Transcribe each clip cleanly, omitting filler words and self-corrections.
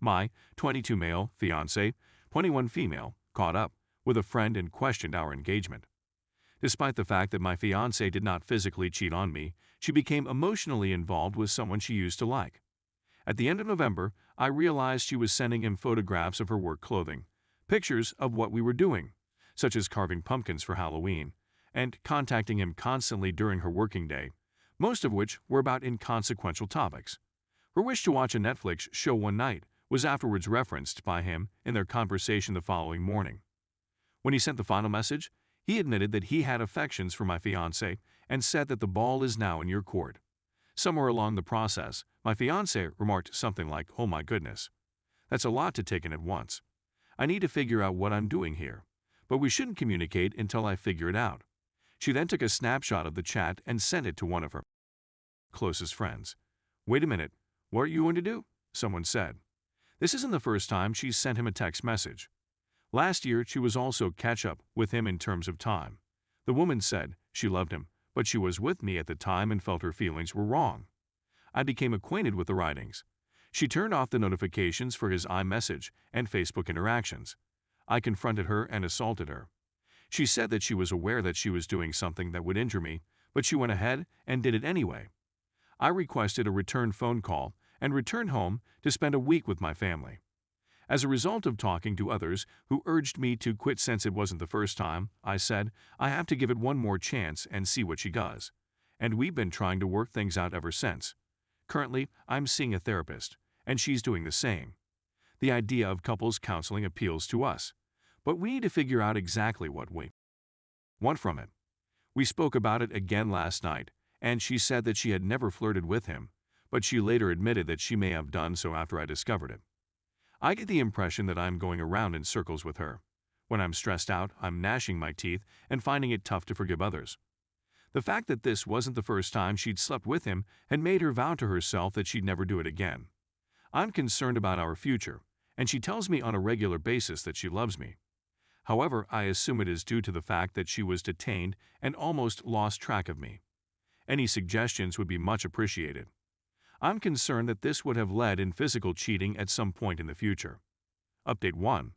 My 22 male fiance, 21 female, caught up with a friend and questioned our engagement. Despite the fact that my fiance did not physically cheat on me, she became emotionally involved with someone she used to like. At the end of November, I realized she was sending him photographs of her work clothing, pictures of what we were doing, such as carving pumpkins for Halloween, and contacting him constantly during her working day, most of which were about inconsequential topics. Her wish to watch a Netflix show one night was afterwards referenced by him in their conversation the following morning. When he sent the final message, he admitted that he had affections for my fiancé and said that the ball is now in your court. Somewhere along the process, my fiancé remarked something like, "Oh my goodness. That's a lot to take in at once. I need to figure out what I'm doing here, but we shouldn't communicate until I figure it out." She then took a snapshot of the chat and sent it to one of her closest friends. "Wait a minute, what are you going to do?" someone said. This isn't the first time she's sent him a text message. Last year, she was also catch up with him in terms of time. The woman said she loved him, but she was with me at the time and felt her feelings were wrong. I became acquainted with the writings. She turned off the notifications for his iMessage and Facebook interactions. I confronted her and assaulted her. She said that she was aware that she was doing something that would injure me, but she went ahead and did it anyway. I requested a return phone call and returned home to spend a week with my family. As a result of talking to others who urged me to quit since it wasn't the first time, I said, I have to give it one more chance and see what she does. And we've been trying to work things out ever since. Currently, I'm seeing a therapist, and she's doing the same. The idea of couples counseling appeals to us, but we need to figure out exactly what we want from it. We spoke about it again last night, and she said that she had never flirted with him, but she later admitted that she may have done so after I discovered it. I get the impression that I'm going around in circles with her. When I'm stressed out, I'm gnashing my teeth and finding it tough to forgive others. The fact that this wasn't the first time she'd slept with him had made her vow to herself that she'd never do it again. I'm concerned about our future, and she tells me on a regular basis that she loves me. However, I assume it is due to the fact that she was detained and almost lost track of me. Any suggestions would be much appreciated. I'm concerned that this would have led in physical cheating at some point in the future. Update 1.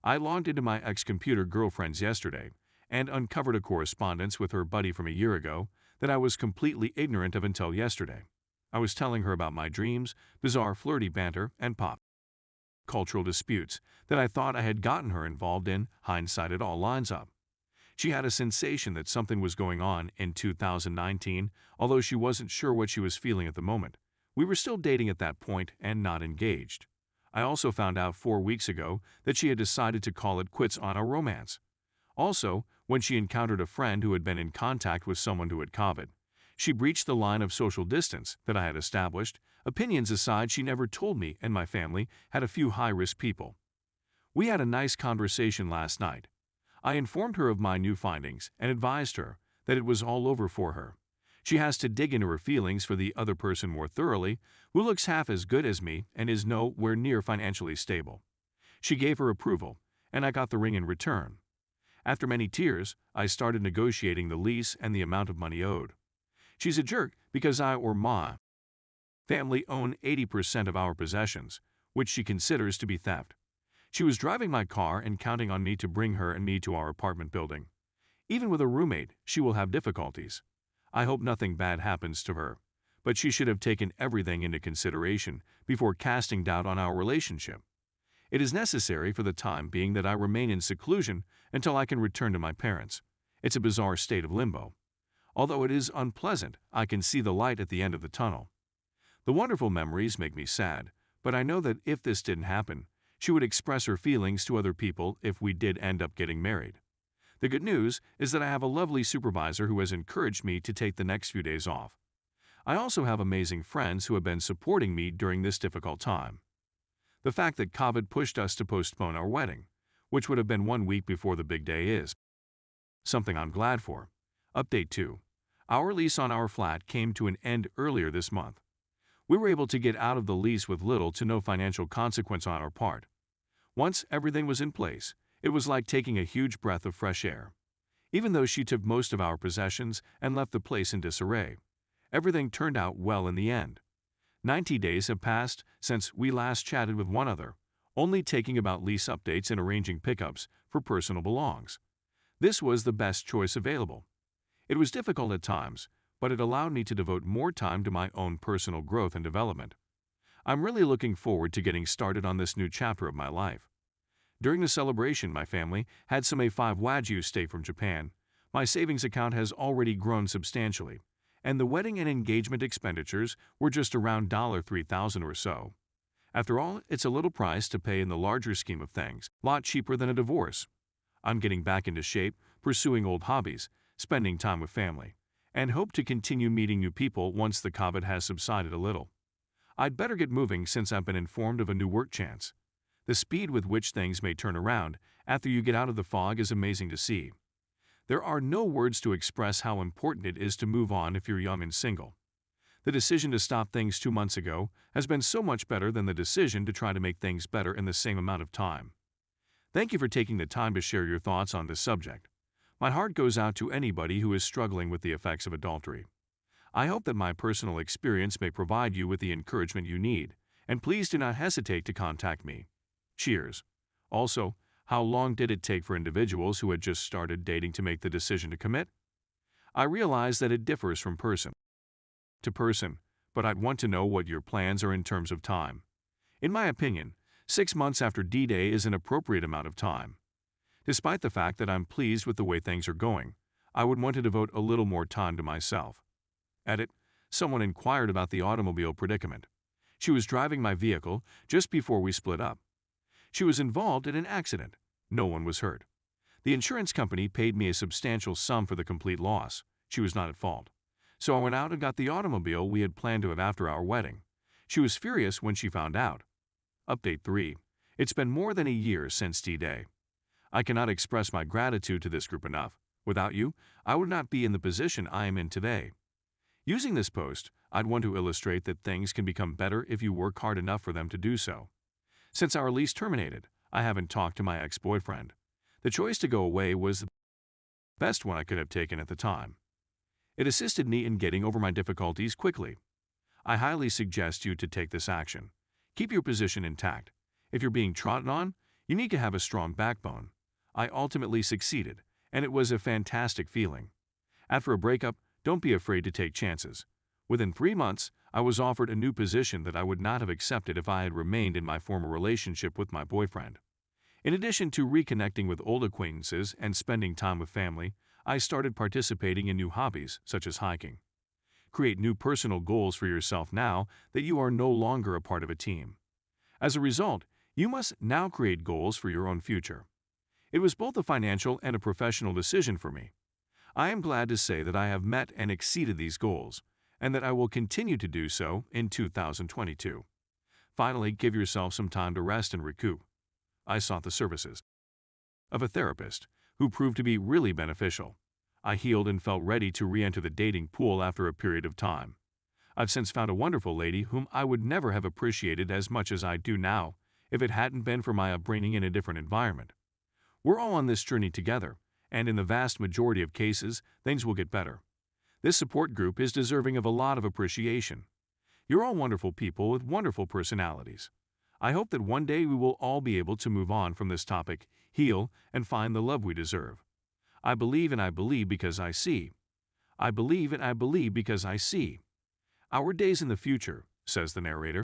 I logged into my ex-computer girlfriend's yesterday and uncovered a correspondence with her buddy from a year ago that I was completely ignorant of until yesterday. I was telling her about my dreams, bizarre flirty banter, and pop cultural disputes that I thought I had gotten her involved in. Hindsight, it all lines up. She had a sensation that something was going on in 2019, although she wasn't sure what she was feeling at the moment. We were still dating at that point and not engaged. I also found out 4 weeks ago that she had decided to call it quits on our romance. Also, when she encountered a friend who had been in contact with someone who had COVID, she breached the line of social distance that I had established. Opinions aside, she never told me and my family had a few high-risk people. We had a nice conversation last night. I informed her of my new findings and advised her that it was all over for her. She has to dig into her feelings for the other person more thoroughly, who looks half as good as me and is nowhere near financially stable. She gave her approval, and I got the ring in return. After many tears, I started negotiating the lease and the amount of money owed. She's a jerk because I or my family own 80% of our possessions, which she considers to be theft. She was driving my car and counting on me to bring her and me to our apartment building. Even with a roommate, she will have difficulties. I hope nothing bad happens to her, but she should have taken everything into consideration before casting doubt on our relationship. It is necessary for the time being that I remain in seclusion until I can return to my parents. It's a bizarre state of limbo. Although it is unpleasant, I can see the light at the end of the tunnel. The wonderful memories make me sad, but I know that if this didn't happen, she would express her feelings to other people if we did end up getting married. The good news is that I have a lovely supervisor who has encouraged me to take the next few days off. I also have amazing friends who have been supporting me during this difficult time. The fact that COVID pushed us to postpone our wedding, which would have been 1 week before the big day, is something I'm glad for. Update 2. Our lease on our flat came to an end earlier this month. We were able to get out of the lease with little to no financial consequence on our part. Once everything was in place, it was like taking a huge breath of fresh air. Even though she took most of our possessions and left the place in disarray, everything turned out well in the end. 90 days have passed since we last chatted with one another, only taking about lease updates and arranging pickups for personal belongings. This was the best choice available. It was difficult at times, but it allowed me to devote more time to my own personal growth and development. I'm really looking forward to getting started on this new chapter of my life. During the celebration, my family had some A5 Wagyu steak from Japan. My savings account has already grown substantially, and the wedding and engagement expenditures were just around $3,000 or so. After all, it's a little price to pay in the larger scheme of things, a lot cheaper than a divorce. I'm getting back into shape, pursuing old hobbies, spending time with family, and hope to continue meeting new people once the COVID has subsided a little. I'd better get moving since I've been informed of a new work chance. The speed with which things may turn around after you get out of the fog is amazing to see. There are no words to express how important it is to move on if you're young and single. The decision to stop things 2 months ago has been so much better than the decision to try to make things better in the same amount of time. Thank you for taking the time to share your thoughts on this subject. My heart goes out to anybody who is struggling with the effects of adultery. I hope that my personal experience may provide you with the encouragement you need, and please do not hesitate to contact me. Cheers. Also, how long did it take for individuals who had just started dating to make the decision to commit? I realize that it differs from person to person, but I'd want to know what your plans are in terms of time. In my opinion, 6 months after D-Day is an appropriate amount of time. Despite the fact that I'm pleased with the way things are going, I would want to devote a little more time to myself. Edit. Someone inquired about the automobile predicament. She was driving my vehicle just before we split up. She was involved in an accident. No one was hurt. The insurance company paid me a substantial sum for the complete loss. She was not at fault. So I went out and got the automobile we had planned to have after our wedding. She was furious when she found out. Update 3. It's been more than a year since D-Day. I cannot express my gratitude to this group enough. Without you, I would not be in the position I am in today. Using this post, I'd want to illustrate that things can become better if you work hard enough for them to do so. Since our lease terminated, I haven't talked to my ex-boyfriend. The choice to go away was the best one I could have taken at the time. It assisted me in getting over my difficulties quickly. I highly suggest you to take this action. Keep your position intact. If you're being trodden on, you need to have a strong backbone. I ultimately succeeded, and it was a fantastic feeling. After a breakup, don't be afraid to take chances. Within 3 months, I was offered a new position that I would not have accepted if I had remained in my former relationship with my boyfriend. In addition to reconnecting with old acquaintances and spending time with family, I started participating in new hobbies, such as hiking. Create new personal goals for yourself now that you are no longer a part of a team. As a result, you must now create goals for your own future. It was both a financial and a professional decision for me. I am glad to say that I have met and exceeded these goals, and that I will continue to do so in 2022. Finally, give yourself some time to rest and recoup. I sought the services of a therapist who proved to be really beneficial. I healed and felt ready to re-enter the dating pool after a period of time. I've since found a wonderful lady whom I would never have appreciated as much as I do now if it hadn't been for my upbringing in a different environment. We're all on this journey together, and in the vast majority of cases, things will get better. This support group is deserving of a lot of appreciation. You're all wonderful people with wonderful personalities. I hope that one day we will all be able to move on from this topic, heal, and find the love we deserve. I believe and I believe because I see. I believe and I believe because I see. Our days in the future, says the narrator,